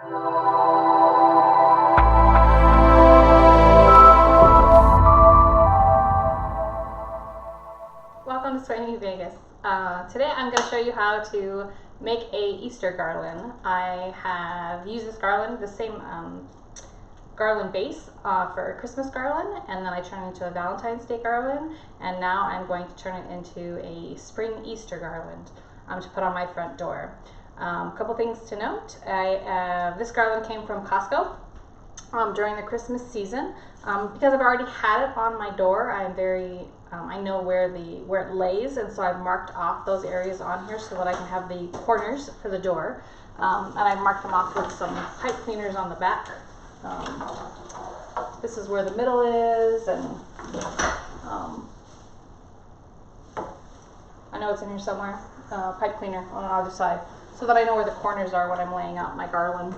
Welcome to Swinging Vegas. Today I'm going to show you how to make a Easter garland. I have used this garland, the same garland base for a Christmas garland, and then I turned it into a Valentine's Day garland, and now I'm going to turn it into a spring Easter garland to put on my front door. A couple things to note. This garland came from Costco during the Christmas season. Because I've already had it on my door, I'm I know where it lays, and so I've marked off those areas on here so that I can have the corners for the door. And I've marked them off with some pipe cleaners on the back. This is where the middle is, and I know it's in here somewhere. Pipe cleaner on the other side, so that I know where the corners are when I'm laying out my garland.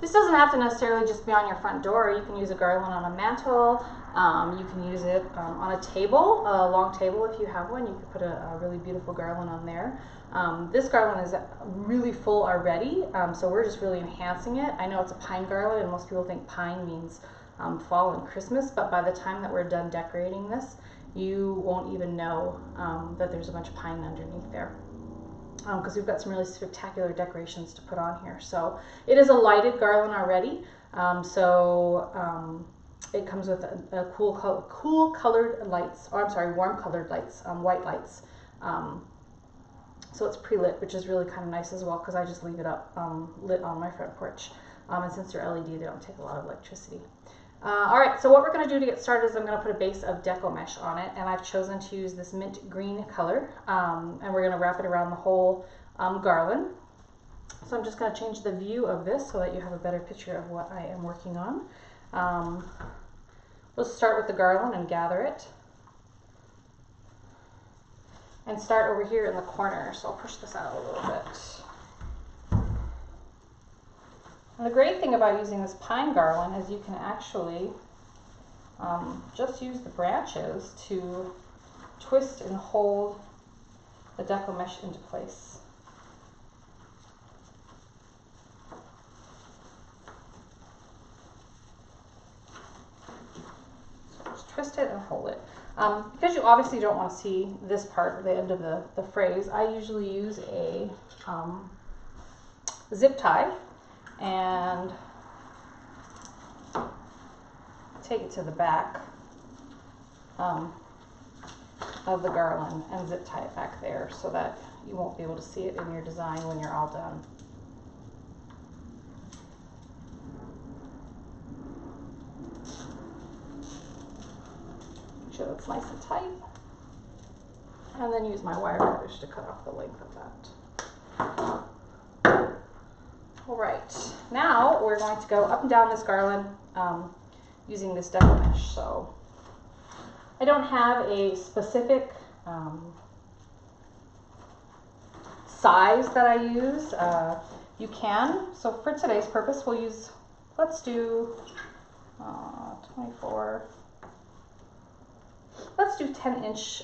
This doesn't have to necessarily just be on your front door. You can use a garland on a mantle. You can use it on a table, a long table if you have one. You can put a really beautiful garland on there. This garland is really full already, so we're just really enhancing it. I know it's a pine garland, and most people think pine means fall and Christmas, but by the time that we're done decorating this, you won't even know that there's a bunch of pine underneath there. Because we've got some really spectacular decorations to put on here. So it is a lighted garland already. It comes with a cool colored lights. Oh, I'm sorry, warm colored lights, white lights. So it's pre-lit, which is really kind of nice as well, because I just leave it up lit on my front porch. And since they're LED, they don't take a lot of electricity. All right, so what we're going to do to get started is I'm going to put a base of deco mesh on it, and I've chosen to use this mint green color, and we're going to wrap it around the whole garland. So I'm just going to change the view of this so that you have a better picture of what I am working on. We'll start with the garland and gather it, and start over here in the corner. So I'll push this out a little bit. And the great thing about using this pine garland is you can actually just use the branches to twist and hold the deco mesh into place. So just twist it and hold it. Because you obviously don't want to see this part, the end of the phrase, I usually use a zip tie and take it to the back of the garland and zip tie it back there so that you won't be able to see it in your design when you're all done. Make sure that's nice and tight, and then use my wire cutters to cut off the length of that. All right, now we're going to go up and down this garland using this deco mesh. So I don't have a specific size that I use. You can. So for today's purpose, we'll use, let's do 24. Let's do 10-inch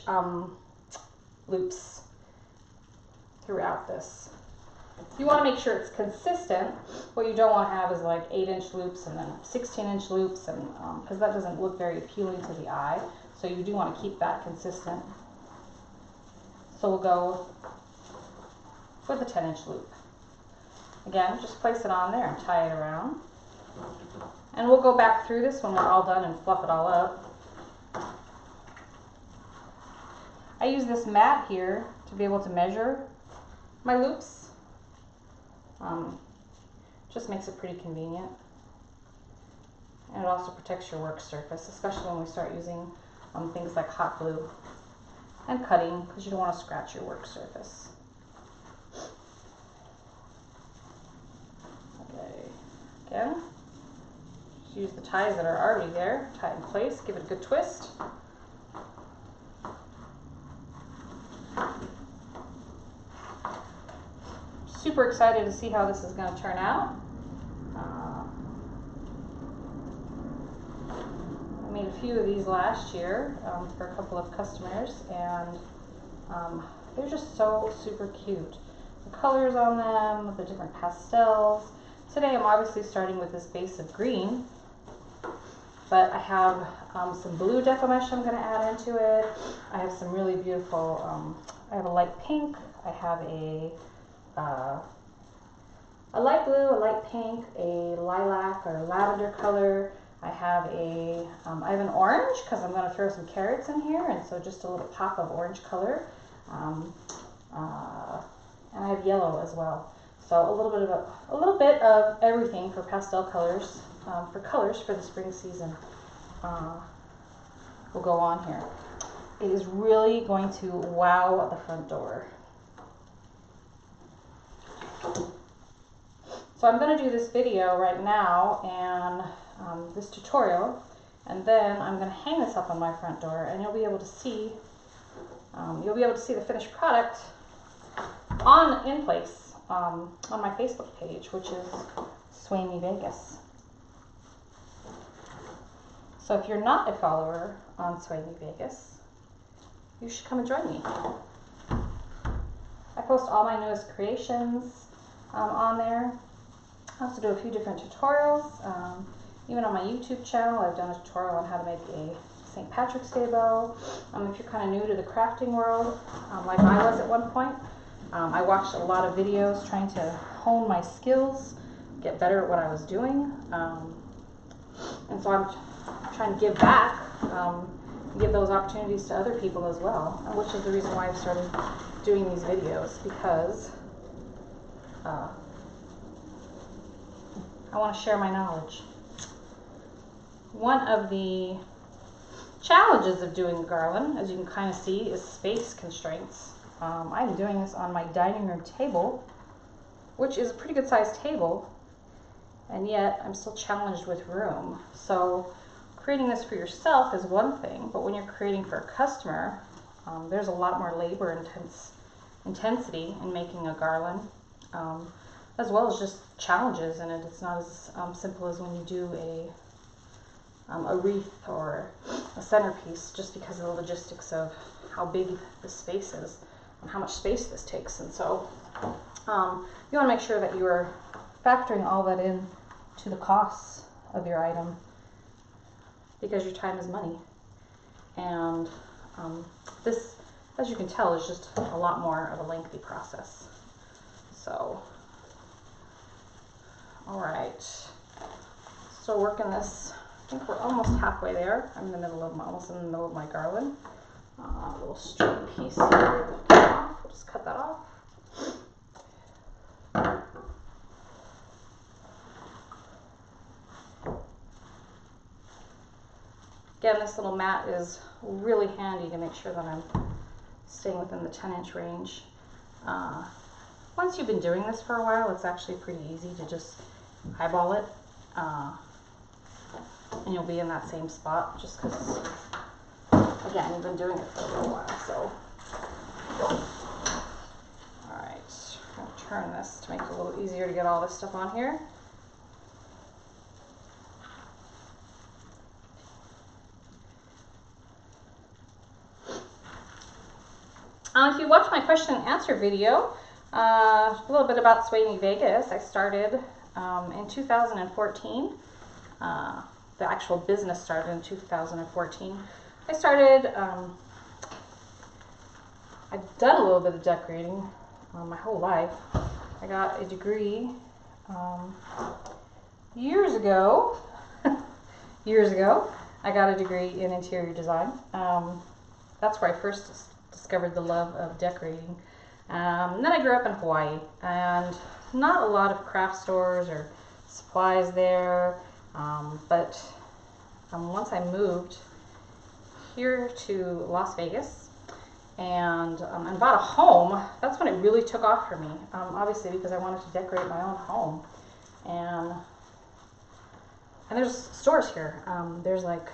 loops throughout this. You want to make sure it's consistent. What you don't want to have is like 8-inch loops and then 16-inch loops, and because that doesn't look very appealing to the eye. So you do want to keep that consistent. So we'll go with a 10-inch loop. Again, just place it on there and tie it around. And we'll go back through this when we're all done and fluff it all up. I use this mat here to be able to measure my loops. Just makes it pretty convenient, and it also protects your work surface, especially when we start using things like hot glue and cutting, because you don't want to scratch your work surface. Okay, again, just use the ties that are already there, tie it in place, give it a good twist. Super excited to see how this is going to turn out. I made a few of these last year for a couple of customers, and they're just so super cute. The colors on them, the different pastels. today I'm obviously starting with this base of green, but I have some blue deco mesh I'm going to add into it. I have some really beautiful, I have a light pink, I have a light blue, a light pink, a lilac or lavender color. I have an orange because I'm going to throw some carrots in here, and so just a little pop of orange color. And I have yellow as well. So a little bit of everything for pastel colors, for the spring season will go on here. It is really going to wow at the front door. So I'm going to do this video right now and this tutorial, and then I'm going to hang this up on my front door, and you'll be able to see the finished product in place on my Facebook page, which is Sway Me Vegas. So if you're not a follower on Sway Me Vegas, you should come and join me. I post all my newest creations on there. I also do a few different tutorials. Even on my YouTube channel, I've done a tutorial on how to make a St. Patrick's Day bow. If you're kind of new to the crafting world, like I was at one point, I watched a lot of videos trying to hone my skills, get better at what I was doing. And so I'm trying to give back, give those opportunities to other people as well, which is the reason why I've started doing these videos, because I want to share my knowledge. One of the challenges of doing a garland, as you can kind of see, is space constraints. I'm doing this on my dining room table, which is a pretty good sized table, and yet I'm still challenged with room. So creating this for yourself is one thing, but when you're creating for a customer, there's a lot more labor intensity in making a garland, as well as just challenges in it. It's not as simple as when you do a wreath or a centerpiece, just because of the logistics of how big the space is and how much space this takes. And so you want to make sure that you are factoring all that in to the costs of your item, because your time is money. And this, as you can tell, is just a lot more of a lengthy process. So, all right, still working this. I think we're almost halfway there. I'm in the middle of almost in the middle of my garland. A little string piece here. We'll just cut that off. Again, this little mat is really handy to make sure that I'm staying within the 10-inch range. Once you've been doing this for a while, it's actually pretty easy to just eyeball it. And you'll be in that same spot, just because, again, you've been doing it for a little while. So, all right, I'm going to turn this to make it a little easier to get all this stuff on here. If you watched my question and answer video, a little bit about Sway Me Vegas. I started in 2014. The actual business started in 2014. I started, I've done a little bit of decorating my whole life. I got a degree years ago. I got a degree in interior design. That's where I first discovered the love of decorating. Then I grew up in Hawaii, and not a lot of craft stores or supplies there. But once I moved here to Las Vegas and bought a home, that's when it really took off for me. Obviously, because I wanted to decorate my own home, and there's stores here. There's like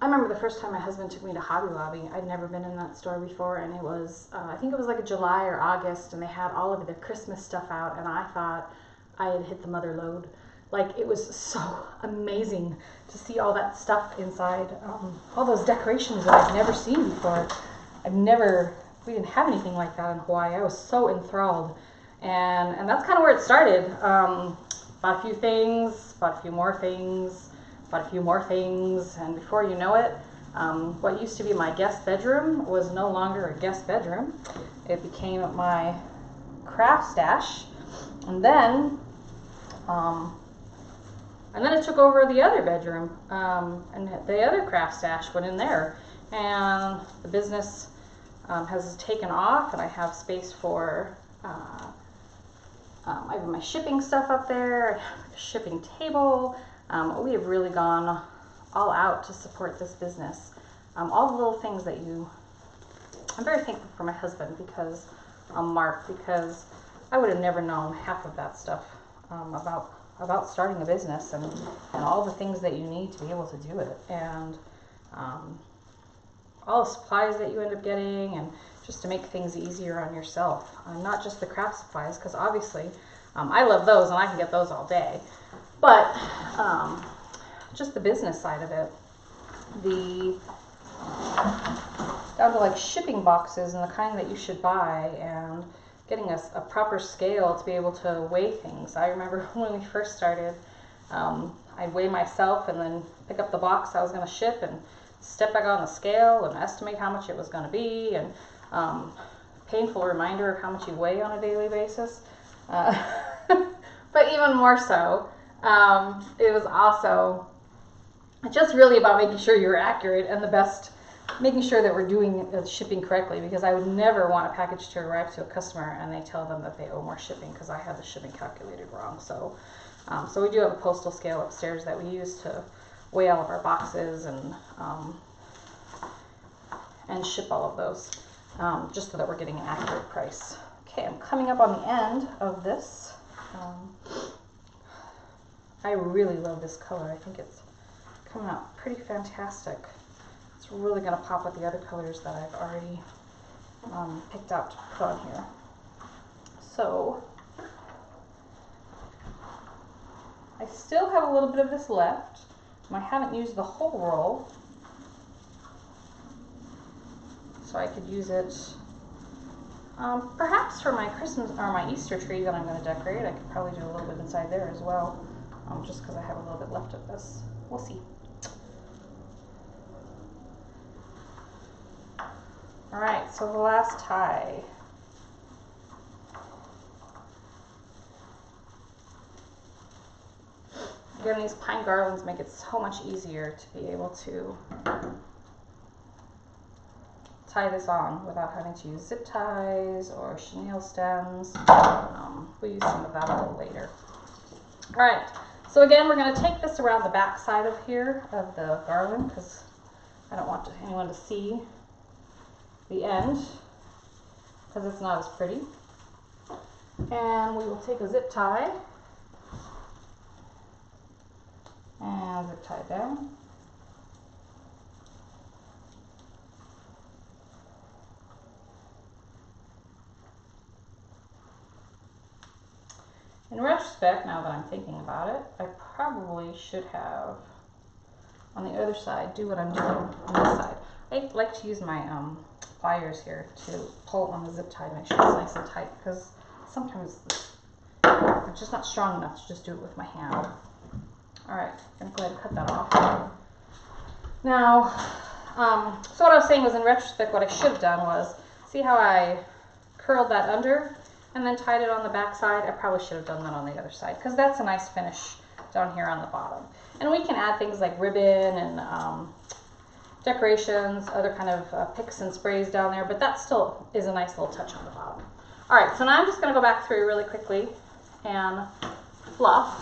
I remember the first time my husband took me to Hobby Lobby. I'd never been in that store before, and it was, I think it was like a July or August, and they had all of their Christmas stuff out, and I thought I had hit the mother lode. Like, it was so amazing to see all that stuff inside, all those decorations that I've never seen before. We didn't have anything like that in Hawaii. I was so enthralled And that's kind of where it started. Bought a few things, bought a few more things, bought a few more things, and before you know it, what used to be my guest bedroom was no longer a guest bedroom. It became my craft stash, and then it took over the other bedroom, and the other craft stash went in there, and the business has taken off, and I have space for I have my shipping stuff up there, I have a shipping table. We have really gone all out to support this business. All the little things that I'm very thankful for my husband, because Mark, because I would have never known half of that stuff about starting a business and all the things that you need to be able to do it, and all the supplies that you end up getting, and just to make things easier on yourself. Not just the craft supplies, because obviously I love those and I can get those all day, but just the business side of it, down to like shipping boxes and the kind that you should buy, and getting a proper scale to be able to weigh things. I remember when we first started, I'd weigh myself and then pick up the box I was going to ship and step back on the scale and estimate how much it was going to be, and painful reminder of how much you weigh on a daily basis. But even more so, it was also just really about making sure you're accurate and the best, making sure that we're doing the shipping correctly, because I would never want a package to arrive to a customer and they tell them that they owe more shipping because I had the shipping calculated wrong. So we do have a postal scale upstairs that we use to weigh all of our boxes and ship all of those, just so that we're getting an accurate price. Okay, I'm coming up on the end of this. I really love this color. I think it's coming out pretty fantastic. It's really going to pop with the other colors that I've already picked out to put on here. So I still have a little bit of this left. I haven't used the whole roll, so I could use it perhaps for my Christmas or my Easter tree that I'm going to decorate. I could probably do a little bit inside there as well, just because I have a little bit left of this. We'll see. Alright, so the last tie. Again, these pine garlands make it so much easier to be able to tie this on without having to use zip ties or chenille stems. We'll use some of that a little later. Alright, so again, we're going to take this around the back side of here of the garland, because I don't want anyone to see the end, because it's not as pretty. And we will take a zip tie and zip tie down. In retrospect, now that I'm thinking about it, I probably should have, on the other side, do what I'm doing on this side. I like to use my pliers here to pull on the zip tie to make sure it's nice and tight, because sometimes I'm just not strong enough to just do it with my hand. Alright, I'm going to go ahead and cut that off. Now, so what I was saying was, in retrospect, what I should have done was, see how I curled that under and then tied it on the back side? I probably should have done that on the other side, because that's a nice finish down here on the bottom. And we can add things like ribbon and decorations, other kind of picks and sprays down there, but that still is a nice little touch on the bottom. Alright, so now I'm just going to go back through really quickly and fluff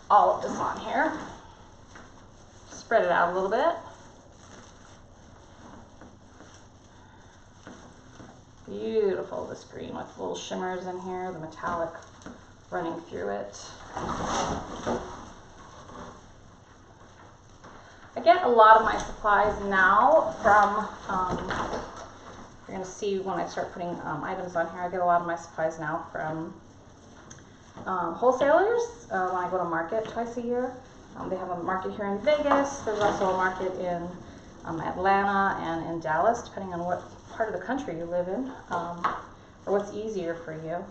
all of this on here. Spread it out a little bit. Beautiful, this green with little shimmers in here, the metallic running through it. I get a lot of my supplies now from, you're going to see when I start putting items on here, I get a lot of my supplies now from wholesalers when I go to market twice a year. They have a market here in Vegas. There's also a market in Atlanta and in Dallas, depending on what part of the country you live in, or what's easier for you.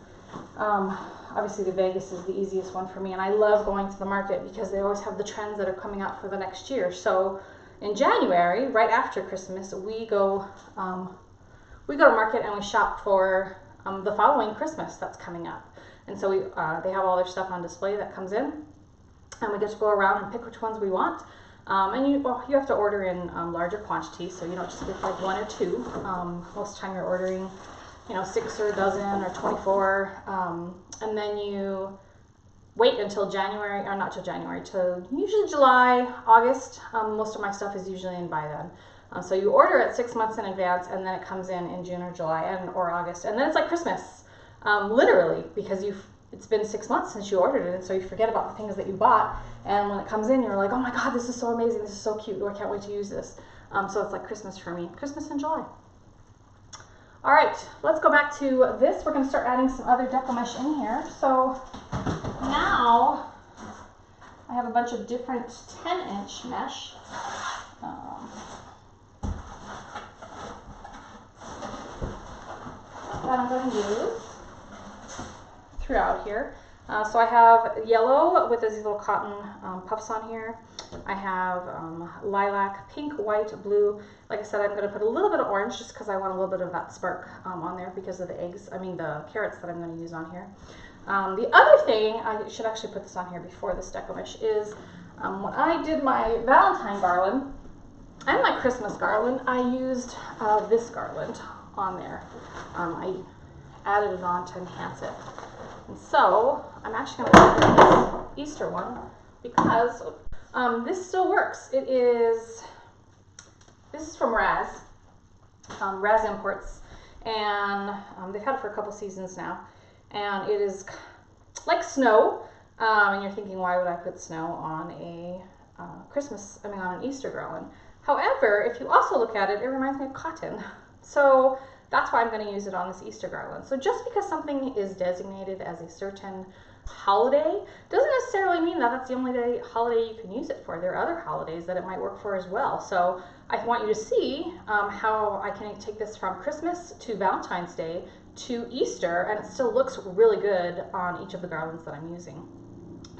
Obviously the Vegas is the easiest one for me, and I love going to the market because they always have the trends that are coming out for the next year. So in January, right after Christmas, we go to market and we shop for the following Christmas that's coming up. And so they have all their stuff on display that comes in, and we get to go around and pick which ones we want. And you have to order in larger quantities, so you don't just get like 1 or 2. Most of the time you're ordering, 6 or a dozen or 24, and then you wait until January, or not till January, till usually July, August. Most of my stuff is usually in by then. So you order it 6 months in advance, and then it comes in June or July or August, and then it's like Christmas, literally, because it's been 6 months since you ordered it, and so you forget about the things that you bought, and when it comes in, you're like, oh my God, this is so amazing, this is so cute, I can't wait to use this. So it's like Christmas for me, Christmas in July. All right, let's go back to this. We're gonna start adding some other deco mesh in here. So now I have a bunch of different 10-inch mesh. That I'm going to use throughout here. So I have yellow with these little cotton puffs on here. I have lilac, pink, white, blue. Like I said, I'm going to put a little bit of orange just because I want a little bit of that spark on there because of the carrots that I'm going to use on here. The other thing, I should actually put this on here before this deco mesh, is when I did my Valentine garland and my Christmas garland, I used this garland on there. I added it on to enhance it. And so I'm actually going to add this Easter one because this still works. This is from Raz Imports, and they've had it for a couple seasons now, and it is like snow. And you're thinking, why would I put snow on on an Easter garland? However, if you also look at it, it reminds me of cotton. So that's why I'm going to use it on this Easter garland. So just because something is designated as a certain holiday doesn't necessarily mean that that's the only holiday you can use it for. There are other holidays that it might work for as well. So I want you to see how I can take this from Christmas to Valentine's Day to Easter, and it still looks really good on each of the garlands that I'm using.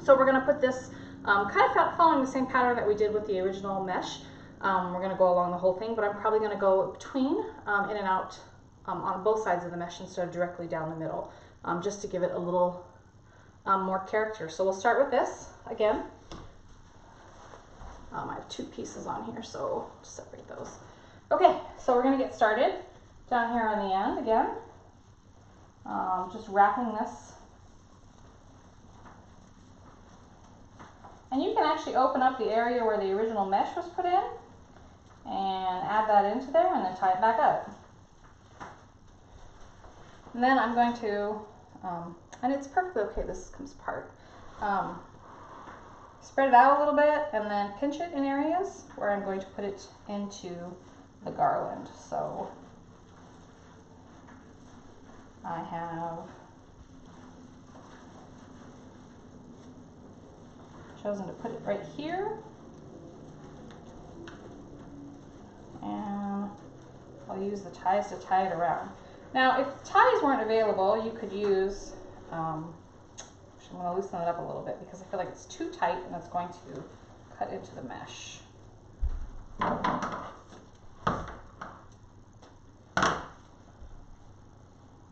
So we're going to put this kind of following the same pattern that we did with the original mesh. We're going to go along the whole thing, but I'm probably going to go between, in and out, on both sides of the mesh instead of directly down the middle, just to give it a little more character. So we'll start with this again. I have 2 pieces on here, so separate those. Okay, so we're going to get started down here on the end again. Just wrapping this. And you can actually open up the area where the original mesh was put in and add that into there and then tie it back up. And then I'm going to, and it's perfectly okay, this comes apart. Spread it out a little bit and then pinch it in areas where I'm going to put it into the garland. So I have chosen to put it right here, and I'll use the ties to tie it around. Now, if ties weren't available, you could use, I'm going to loosen it up a little bit because I feel like it's too tight and it's going to cut into the mesh.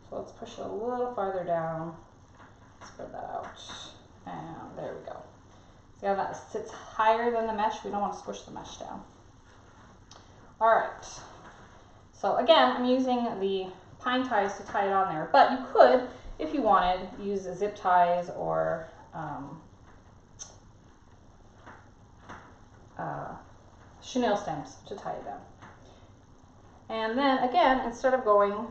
So let's push it a little farther down, spread that out, and there we go. See how that sits higher than the mesh? We don't want to squish the mesh down. All right, so again, I'm using the pine ties to tie it on there, but you could, if you wanted, use zip ties or chenille stems to tie it down. And then again, instead of going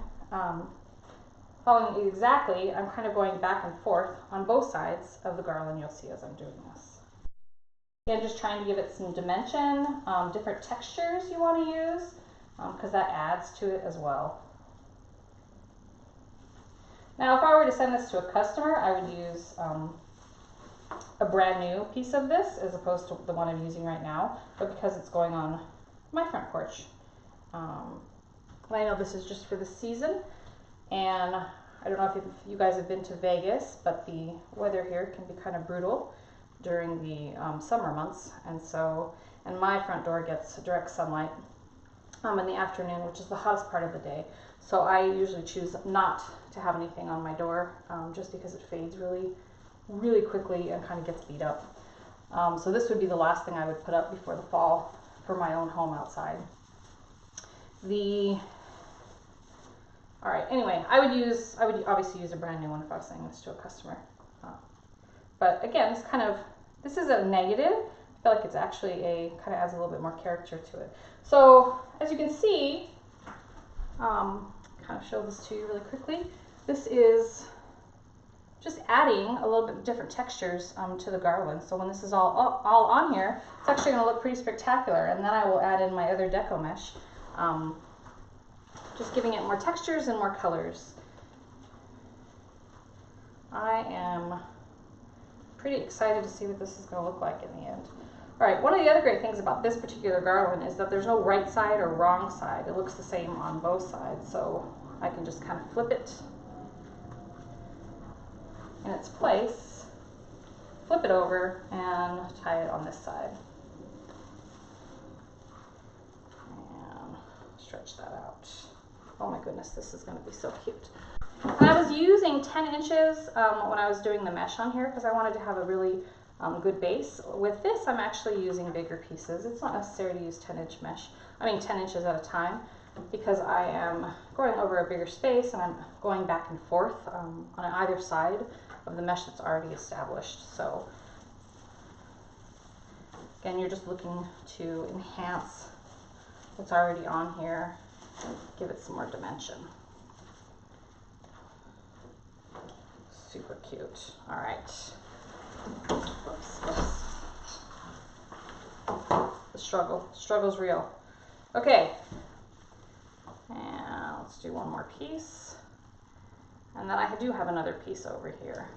following exactly, I'm kind of going back and forth on both sides of the garland. You'll see as I'm doing this. Again, just trying to give it some dimension, different textures you want to use, because that adds to it as well. Now, if I were to send this to a customer, I would use a brand new piece of this as opposed to the one I'm using right now, but because it's going on my front porch, I know this is just for the season, and I don't know if you guys have been to Vegas, but the weather here can be kind of brutal during the summer months, and my front door gets direct sunlight in the afternoon, which is the hottest part of the day. So I usually choose not to have anything on my door, just because it fades really, really quickly and kind of gets beat up. So this would be the last thing I would put up before the fall for my own home outside. All right, anyway, I would obviously use a brand new one if I was saying this to a customer. But again, this is a negative. I feel like it's actually kind of adds a little bit more character to it. So as you can see, kind of show this to you really quickly. This is just adding a little bit of different textures to the garland. So when this is all on here, it's actually going to look pretty spectacular. And then I will add in my other deco mesh, just giving it more textures and more colors. I am pretty excited to see what this is going to look like in the end. All right, one of the other great things about this particular garland is that there's no right side or wrong side. It looks the same on both sides, so I can just kind of flip it in its place, flip it over, and tie it on this side. And stretch that out. Oh my goodness, this is going to be so cute. And I was using 10 inches when I was doing the mesh on here because I wanted to have a really good base. With this, I'm actually using bigger pieces. It's not necessary to use 10 inches at a time, because I am going over a bigger space and I'm going back and forth on either side of the mesh that's already established. So again, you're just looking to enhance what's already on here and give it some more dimension. Super cute. All right. Oops. The struggle's real. Okay. And let's do one more piece. And then I do have another piece over here.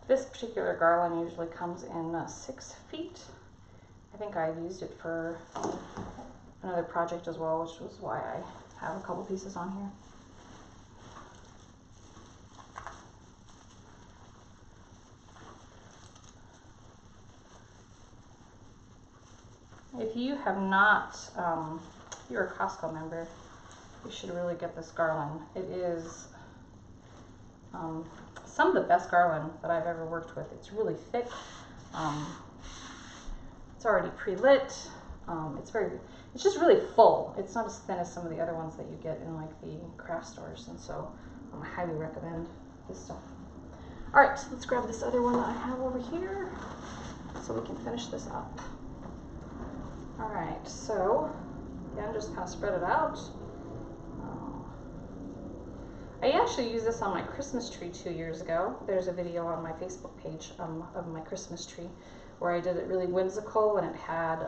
This particular garland usually comes in 6 feet. I think I used it for another project as well, which was why I have a couple pieces on here. If you have not, if you're a Costco member, you should really get this garland. It is some of the best garland that I've ever worked with. It's really thick. It's already pre-lit. It's just really full. It's not as thin as some of the other ones that you get in like the craft stores, and so I highly recommend this stuff. All right, let's grab this other one that I have over here so we can finish this up. All right, so again, just kind of spread it out. I actually used this on my Christmas tree 2 years ago. There's a video on my Facebook page of my Christmas tree where I did it really whimsical, and it had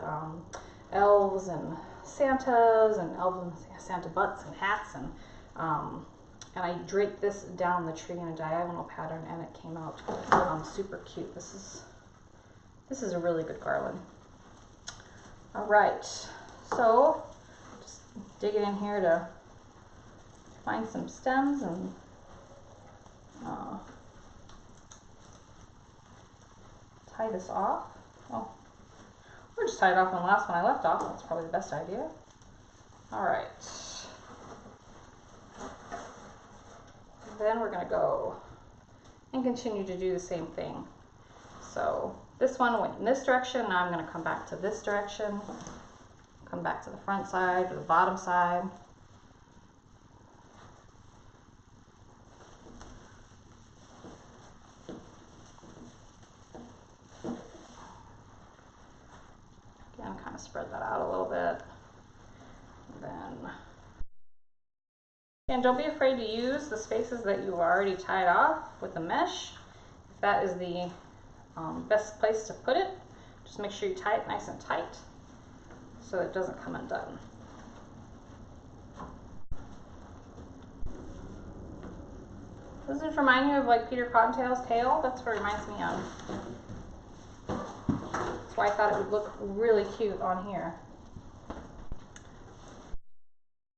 elves and Santas and elves and Santa butts and hats, and I draped this down the tree in a diagonal pattern, and it came out super cute. This is a really good garland. All right, so just dig it in here to find some stems and tie this off. Oh, or just tie it off on the last one I left off. That's probably the best idea. All right. Then we're going to go and continue to do the same thing. So this one went in this direction. Now I'm going to come back to this direction, come back to the front side or the bottom side. Again, kind of spread that out a little bit. And don't be afraid to use the spaces that you've already tied off with the mesh. If that is the best place to put it, just make sure you tie it nice and tight so it doesn't come undone. Doesn't it remind you of like Peter Cottontail's tail? That's what it reminds me of. That's why I thought it would look really cute on here.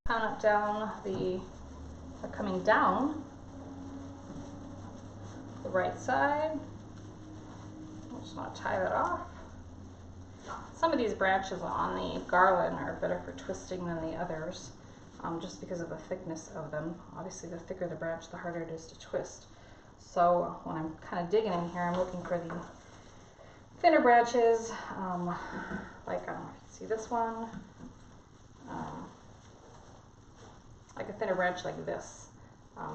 Count up down they're coming down the right side. I just want to tie that off. Some of these branches on the garland are better for twisting than the others, just because of the thickness of them. Obviously, the thicker the branch, the harder it is to twist. So when I'm kind of digging in here, I'm looking for the thinner branches, like, I don't know if you can see this one, like a thinner branch like this,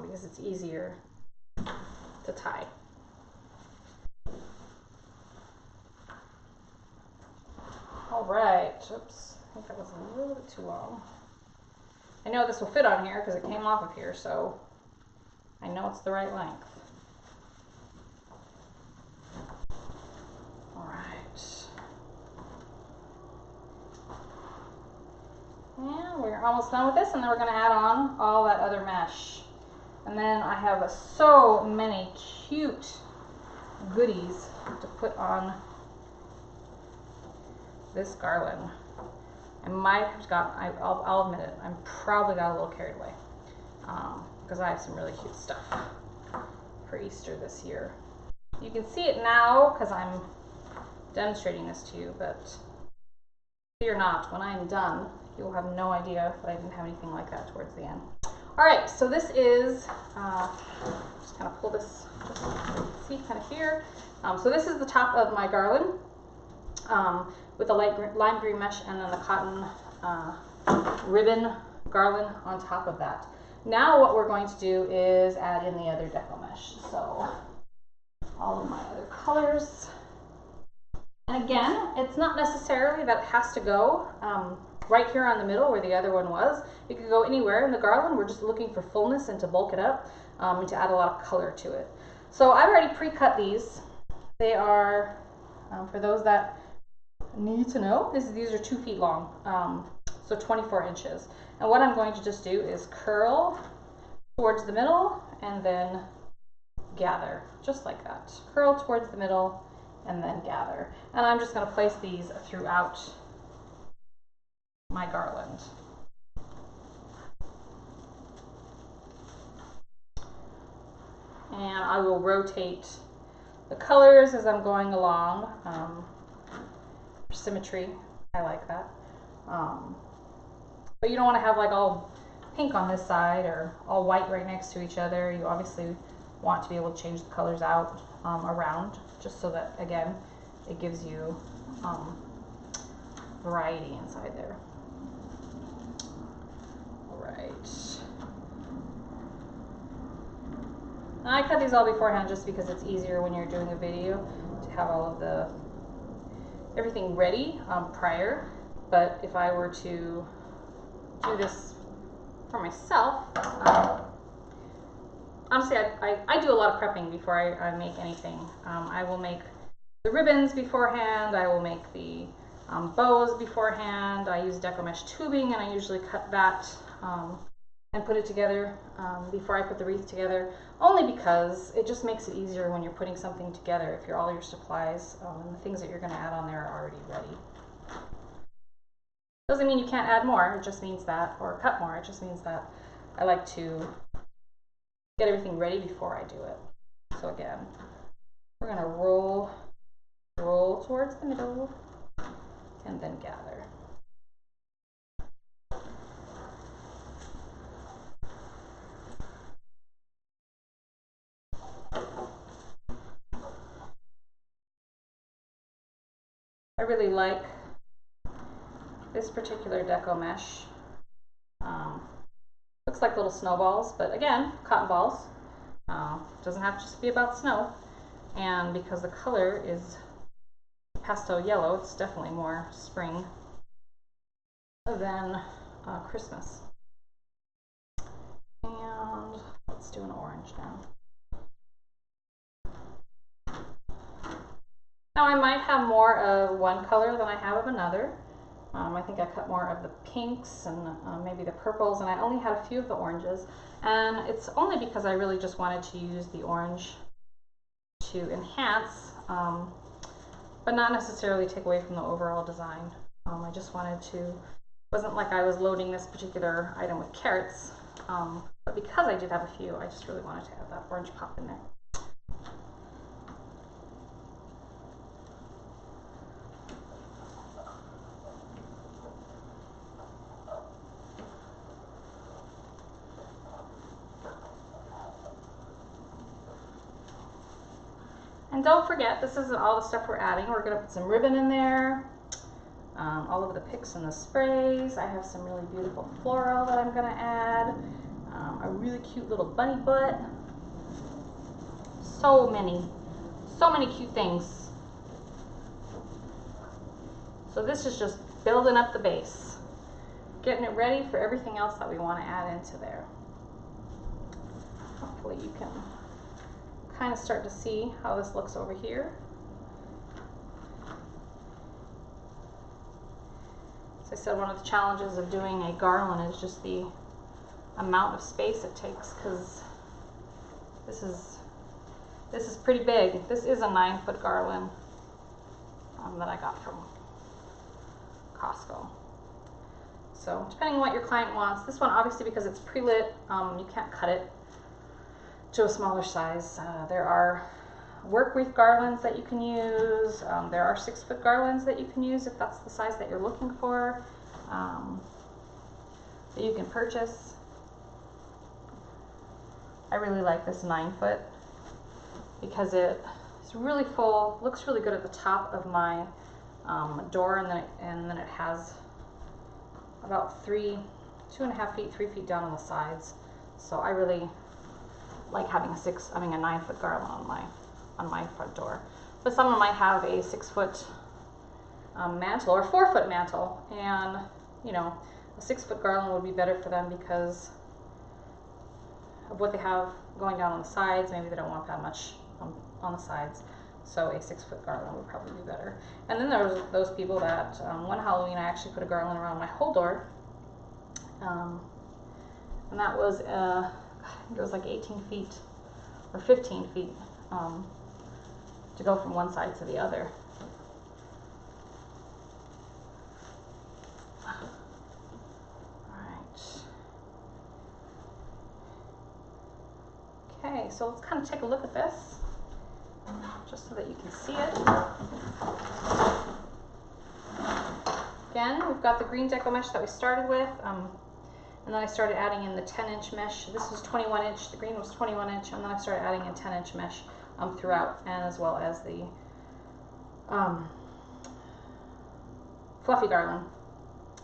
because it's easier to tie. All right, oops, I think that was a little bit too long. I know this will fit on here because it came off of here, so I know it's the right length. All right. And we're almost done with this, and then we're going to add on all that other mesh. And then I have so many cute goodies to put on this garland. I might have gotten, I'll admit it, I'm probably got a little carried away, because I have some really cute stuff for Easter this year. You can see it now because I'm demonstrating this to you, but fear not, when I'm done, you'll have no idea that I didn't have anything like that towards the end. All right, so this is, just kind of pull this, see, kind of here. So this is the top of my garland, with the lime green mesh and then the cotton ribbon garland on top of that. Now what we're going to do is add in the other deco mesh. So all of my other colors. And again, it's not necessarily that it has to go right here on the middle where the other one was. It could go anywhere in the garland. We're just looking for fullness and to bulk it up, and to add a lot of color to it. So I've already pre-cut these. They are, for those that need to know, these are 2 feet long, so 24 inches. And what I'm going to just do is curl towards the middle and then gather, just like that. Curl towards the middle and then gather. And I'm just going to place these throughout my garland. And I will rotate the colors as I'm going along. For symmetry, I like that. But you don't want to have like all pink on this side or all white right next to each other. You obviously want to be able to change the colors out around, just so that, again, it gives you variety inside there. All right. And I cut these all beforehand just because it's easier when you're doing a video to have all of everything ready prior. But if I were to do this for myself, honestly, I do a lot of prepping before I make anything. I will make the ribbons beforehand. I will make the bows beforehand. I use deco mesh tubing, and I usually cut that and put it together before I put the wreath together, only because it just makes it easier when you're putting something together if all your supplies and the things that you're going to add on there are already ready. Doesn't mean you can't add more, it just means that, or cut more, it just means that I like to get everything ready before I do it. So again, we're going to roll towards the middle and then gather. I really like this particular deco mesh. Looks like little snowballs, but again, cotton balls. Doesn't have to just be about snow. And because the color is pastel yellow, it's definitely more spring than Christmas. And let's do an orange now. Now I might have more of one color than I have of another. I think I cut more of the pinks and maybe the purples, and I only had a few of the oranges. And it's only because I really just wanted to use the orange to enhance, but not necessarily take away from the overall design. I just wanted to, wasn't like I was loading this particular item with carrots, but because I did have a few, I just really wanted to add that orange pop in there. And don't forget, this isn't all the stuff we're adding. We're going to put some ribbon in there, all over the picks and the sprays. I have some really beautiful floral that I'm going to add, a really cute little bunny butt. So many cute things. So this is just building up the base, getting it ready for everything else that we want to add into there. Hopefully you can kind of start to see how this looks over here. As I said, one of the challenges of doing a garland is just the amount of space it takes, because this is pretty big. This is a 9-foot garland that I got from Costco. So depending on what your client wants, this one obviously, because it's pre-lit, you can't cut it to a smaller size. There are work wreath garlands that you can use. There are 6-foot garlands that you can use if that's the size that you're looking for, that you can purchase. I really like this 9-foot because it's really full, looks really good at the top of my door, and then it has about 2.5 feet, 3 feet down on the sides. So I really like having a 9-foot garland on my front door. But someone might have a 6-foot mantle or 4-foot mantle, and you know, a 6-foot garland would be better for them because of what they have going down on the sides. Maybe they don't want that much on the sides, so a 6-foot garland would probably be better. And then there's those people that one Halloween I actually put a garland around my whole door, and that was I think it was like 18 feet or 15 feet to go from one side to the other. Okay, so let's kind of take a look at this, just so that you can see it. Again, we've got the green deco mesh that we started with, and then I started adding in the 10-inch mesh. This was 21-inch, the green was 21-inch, and then I started adding in 10-inch mesh throughout, and as well as the fluffy garland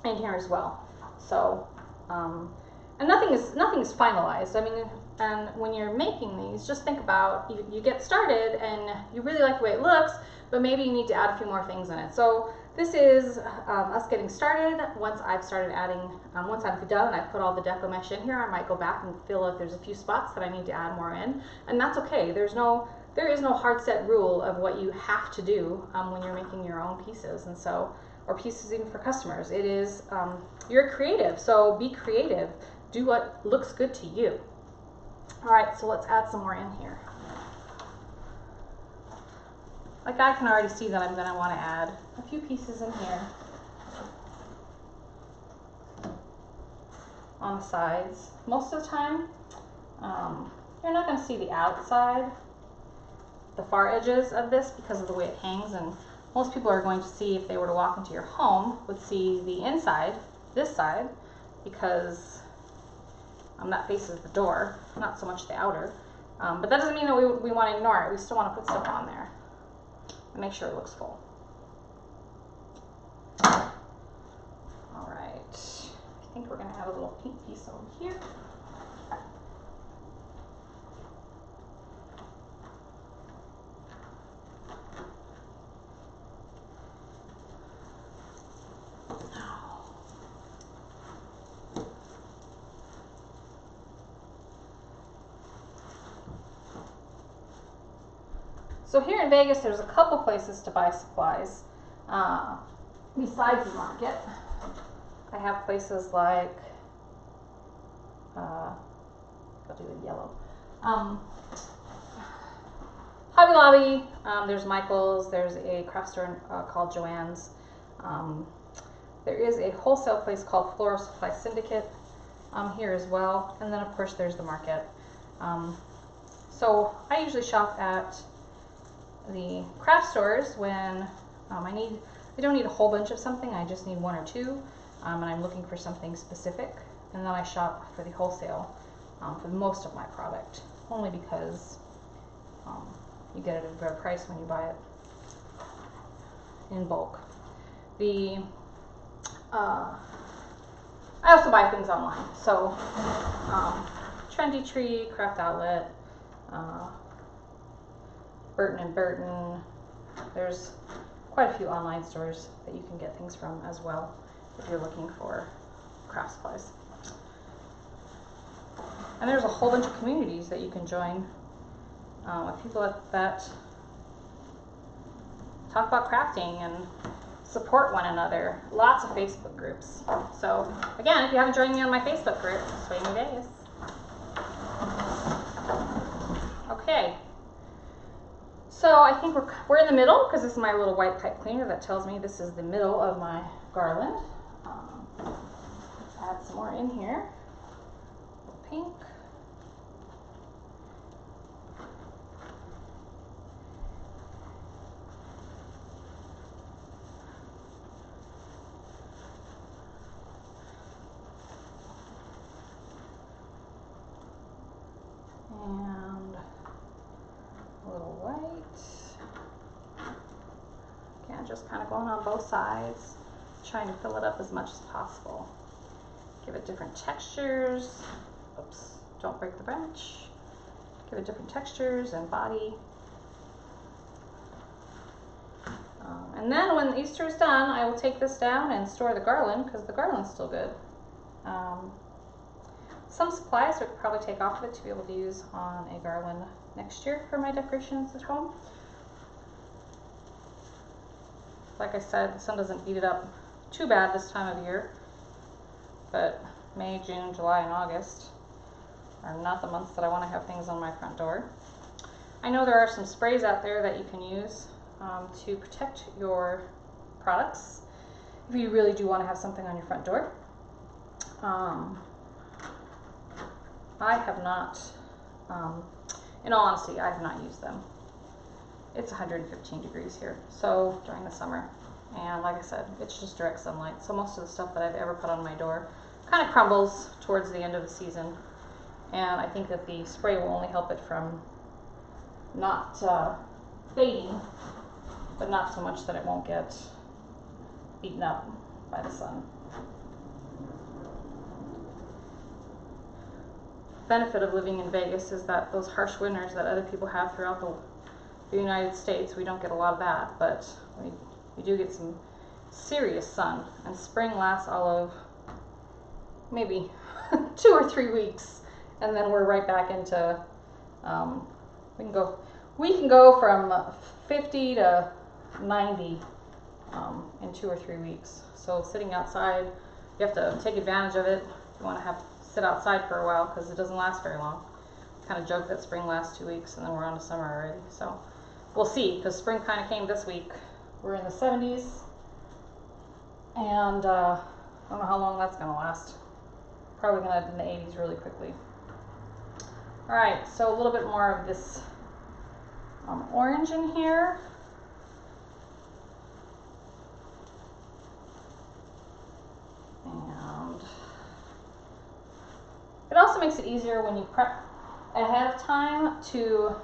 in here as well. So, and nothing is finalized. I mean, and when you're making these, just think about, you get started and you really like the way it looks, but maybe you need to add a few more things in it. So this is us getting started. Once I've started adding, once I'm done and I've put all the deco mesh in here, I might go back and feel if there's a few spots that I need to add more in, and that's okay. There is no hard set rule of what you have to do when you're making your own pieces, and so, or pieces even for customers. It is, you're creative, so be creative. Do what looks good to you. All right, so let's add some more in here. Like, I can already see that I'm going to want to add a few pieces in here on the sides. Most of the time, you're not going to see the outside, the far edges of this, because of the way it hangs, and most people are going to see, if they were to walk into your home, would see the inside, this side, because that faces the door, not so much the outer. But that doesn't mean that we want to ignore it. We still want to put stuff on there and make sure it looks full. All right, I think we're going to add a little pink piece over here. So here in Vegas, there's a couple places to buy supplies besides the market. I have places like, I'll do the yellow, Hobby Lobby, there's Michael's, there's a craft store called Joann's. There is a wholesale place called Floral Supply Syndicate here as well, and then of course there's the market. So I usually shop at the craft stores when I don't need a whole bunch of something, I just need one or two, and I'm looking for something specific, and then I shop for the wholesale for most of my product, only because you get it at a better price when you buy it in bulk. I also buy things online, so Trendy Tree, Craft Outlet, Burton & Burton. There's quite a few online stores that you can get things from as well if you're looking for craft supplies. And there's a whole bunch of communities that you can join with people that talk about crafting and support one another. Lots of Facebook groups. So again, if you haven't joined me on my Facebook group, Sway Me Vegas. Okay. So I think we're in the middle, because this is my little white pipe cleaner that tells me this is the middle of my garland. Let's add some more in here. Pink. And a little white. Again, just kind of going on both sides, trying to fill it up as much as possible. Give it different textures. Oops, don't break the branch. Give it different textures and body. And then when Easter is done, I will take this down and store the garland, because the garland's still good. Some supplies I could probably take off of it to be able to use on a garland next year for my decorations at home. Like I said, the sun doesn't beat it up too bad this time of year, but May, June, July, and August are not the months that I want to have things on my front door. I know there are some sprays out there that you can use to protect your products if you really do want to have something on your front door. I have not, in all honesty, I have not used them. It's 115 degrees here, so during the summer, and like I said, it's just direct sunlight, so most of the stuff that I've ever put on my door kind of crumbles towards the end of the season, and I think that the spray will only help it from not fading, but not so much that it won't get beaten up by the sun. Benefit of living in Vegas is that those harsh winters that other people have throughout the United States, we don't get a lot of that, but we do get some serious sun, and spring lasts all of maybe 2 or 3 weeks, and then we're right back into we can go from 50 to 90 in 2 or 3 weeks. So sitting outside, you have to take advantage of it. You want to sit outside for a while, because it doesn't last very long. Kind of joke that spring lasts 2 weeks and then we're on to summer already. So we'll see, because spring kind of came this week. We're in the 70s, and I don't know how long that's going to last. Probably going to end in the 80s really quickly. All right, so a little bit more of this orange in here. And it also makes it easier when you prep ahead of time to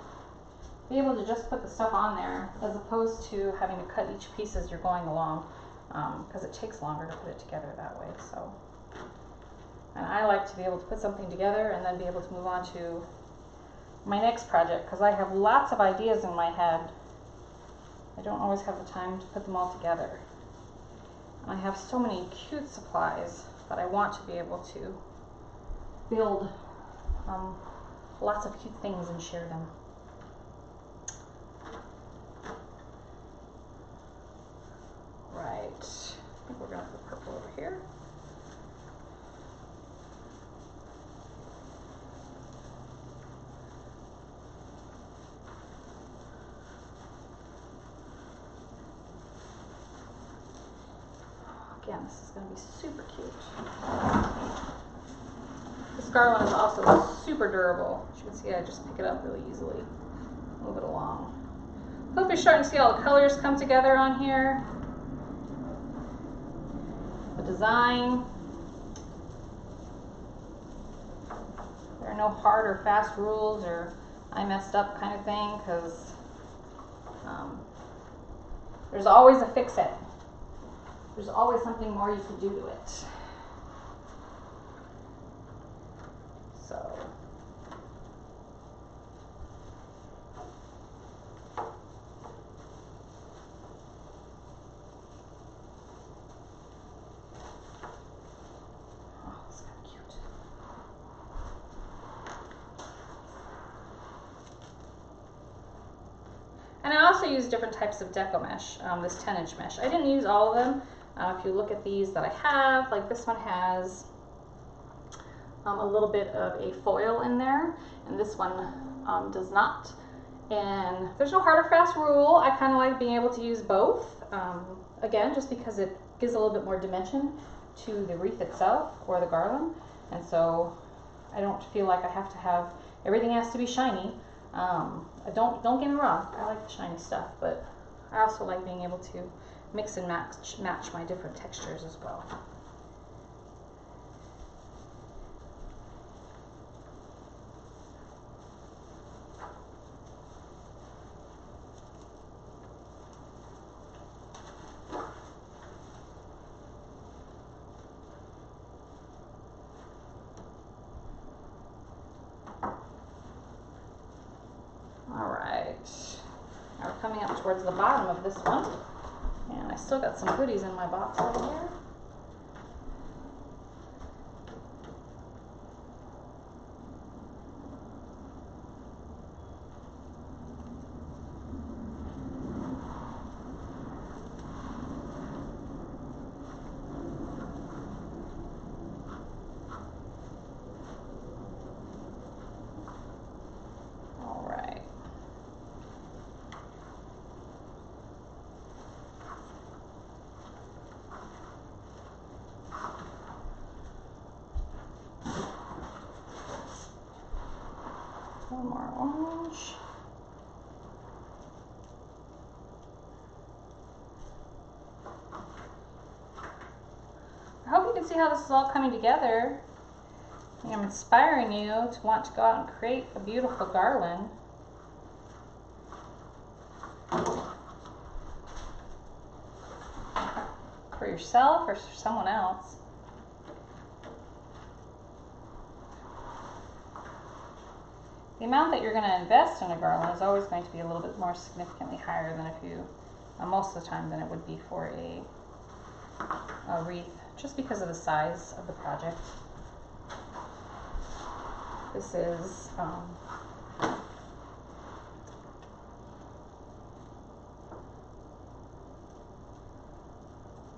be able to just put the stuff on there, as opposed to having to cut each piece as you're going along, because it takes longer to put it together that way. So, and I like to be able to put something together and then be able to move on to my next project, because I have lots of ideas in my head. I don't always have the time to put them all together. And I have so many cute supplies that I want to be able to build lots of cute things and share them. Right, I think we're going to put purple over here. Again, this is going to be super cute. This garland is also super durable. As you can see, I just pick it up really easily, move it along. Hope you're starting to see all the colors come together on here. The design. There are no hard or fast rules or I messed up kind of thing, because There's always a fix-it. There's always something more you can do to it. So. And I also use different types of deco mesh, this 10-inch mesh. I didn't use all of them. If you look at these that I have, like this one has a little bit of a foil in there, and this one does not. And there's no hard or fast rule. I kind of like being able to use both, again, just because it gives a little bit more dimension to the wreath itself or the garland. And so I don't feel like I have to have, everything has to be shiny. Don't get me wrong, I like the shiny stuff, but I also like being able to mix and match my different textures as well. Now we're coming up towards the bottom of this one, and I still got some goodies in my box over here. One more orange. I hope you can see how this is all coming together. I'm inspiring you to want to go out and create a beautiful garland. For yourself or for someone else. The amount that you're going to invest in a garland is always going to be a little bit more significantly higher than if you, most of the time, than it would be for a wreath, just because of the size of the project. This is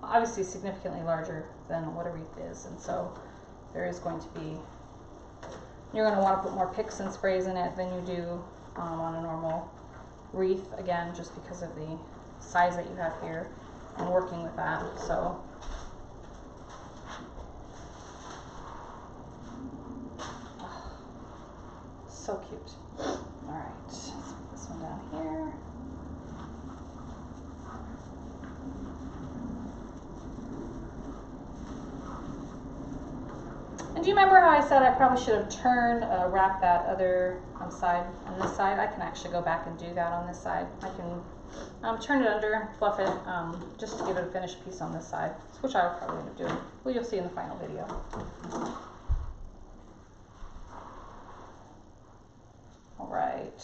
obviously significantly larger than what a wreath is, and so there is going to be, you're going to want to put more picks and sprays in it than you do on a normal wreath, again, just because of the size that you have here and working with that. So so cute. All right, let's put this one down here. And do you remember how I said I probably should have wrapped that other side on this side? I can actually go back and do that on this side. I can turn it under, fluff it, just to give it a finished piece on this side, which I will probably end up doing. Well, you'll see in the final video. All right,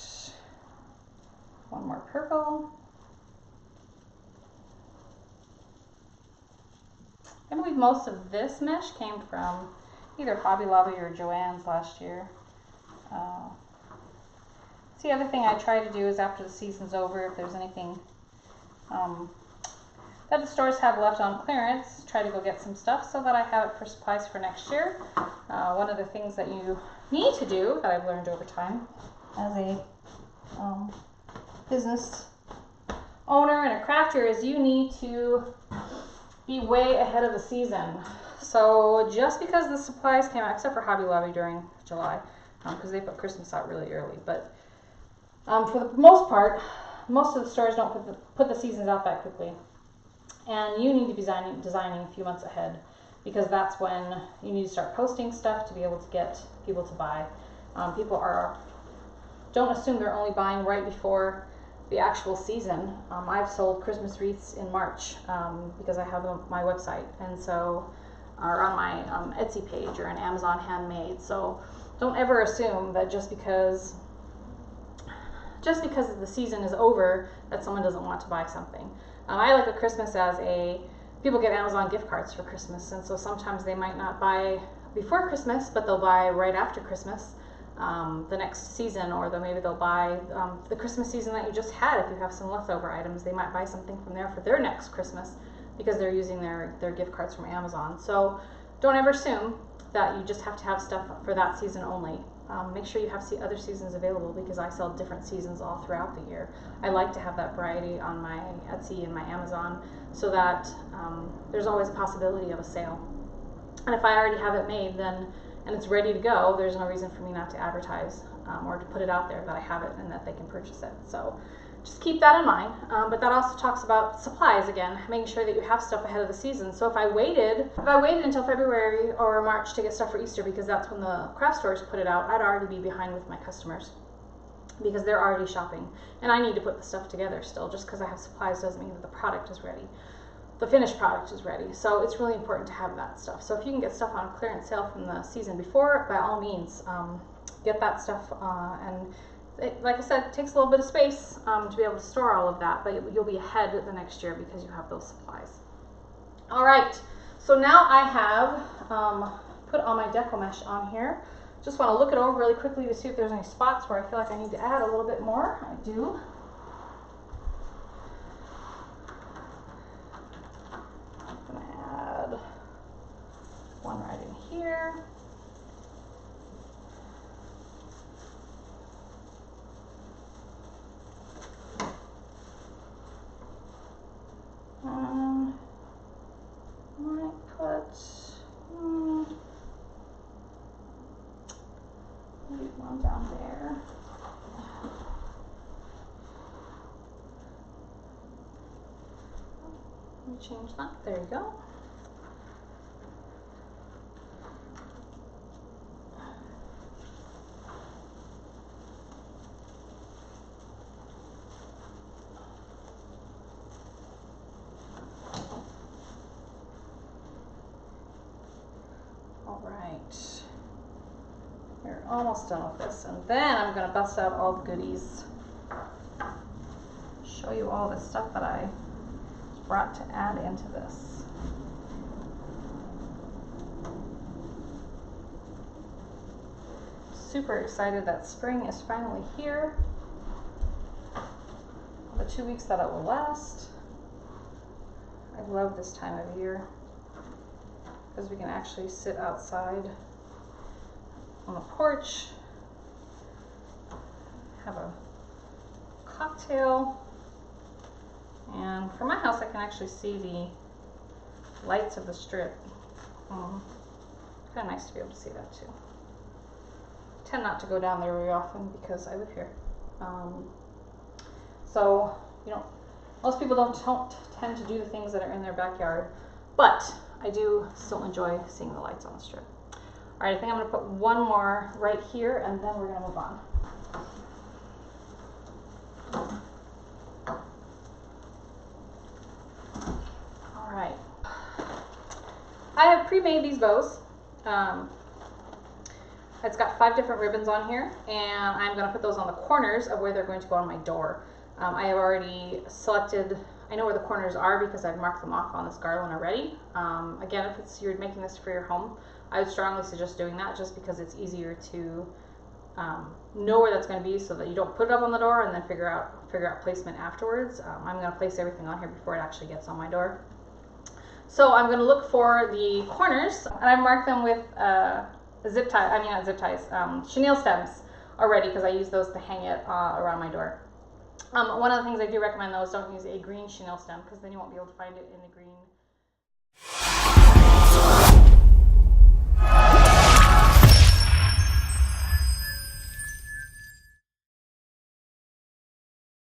one more purple. I believe most of this mesh came from either Hobby Lobby or Joann's last year. So the other thing I try to do is after the season's over, if there's anything that the stores have left on clearance, try to go get some stuff so that I have it for supplies for next year. One of the things that you need to do, that I've learned over time as a business owner and a crafter, is you need to be way ahead of the season. So just because the supplies came out, except for Hobby Lobby during July, because they put Christmas out really early, but for the most part, most of the stores don't put the seasons out that quickly. And you need to be designing a few months ahead, because that's when you need to start posting stuff to be able to get people to buy. People don't assume they're only buying right before the actual season. I've sold Christmas wreaths in March because I have them on my website, and so, or on my Etsy page or an Amazon Handmade. So don't ever assume that just because the season is over that someone doesn't want to buy something. I look at Christmas as people get Amazon gift cards for Christmas, and so sometimes they might not buy before Christmas, but they'll buy right after Christmas, the next season, or maybe they'll buy the Christmas season that you just had. If you have some leftover items, they might buy something from there for their next Christmas because they're using their gift cards from Amazon. So don't ever assume that you just have to have stuff for that season only. Make sure you have other seasons available, because I sell different seasons all throughout the year. I like to have that variety on my Etsy and my Amazon so that there's always a possibility of a sale. And if I already have it made and it's ready to go, there's no reason for me not to advertise or to put it out there that I have it and that they can purchase it. So just keep that in mind. But that also talks about supplies again, making sure that you have stuff ahead of the season. So if I waited until February or March to get stuff for Easter, because that's when the craft stores put it out, I'd already be behind with my customers because they're already shopping. And I need to put the stuff together still. Just because I have supplies doesn't mean that the product is ready. The finished product is ready. So it's really important to have that stuff. So if you can get stuff on clearance sale from the season before, by all means, get that stuff. Like I said, it takes a little bit of space to be able to store all of that, but you'll be ahead the next year because you have those supplies. All right, so now I have put all my deco mesh on here. Just want to look it over really quickly to see if there's any spots where I feel like I need to add a little bit more. I do. I'm going to add one right in here. Might put maybe one down there. Let me change that. There you go. All right, we're almost done with this, and then I'm going to bust out all the goodies, show you all the stuff that I brought to add into this. Super excited that spring is finally here. The 2 weeks that it will last. I love this time of year because we can actually sit outside on the porch, have a cocktail, and from my house I can actually see the lights of the strip. Kind of nice to be able to see that too. I tend not to go down there very often because I live here. So, most people don't tend to do the things that are in their backyard, but I do still enjoy seeing the lights on the strip. All right, I think I'm going to put one more right here, and then we're going to move on. All right. I have pre-made these bows. It's got 5 different ribbons on here, and I'm going to put those on the corners of where they're going to go on my door. I have already selected, I know where the corners are because I've marked them off on this garland already. Again, if you're making this for your home, I would strongly suggest doing that just because it's easier to know where that's going to be so that you don't put it up on the door and then figure out placement afterwards. I'm going to place everything on here before it actually gets on my door. So I'm going to look for the corners, and I've marked them with chenille stems already because I use those to hang it around my door. One of the things I do recommend though is don't use a green chenille stem because then you won't be able to find it in the green.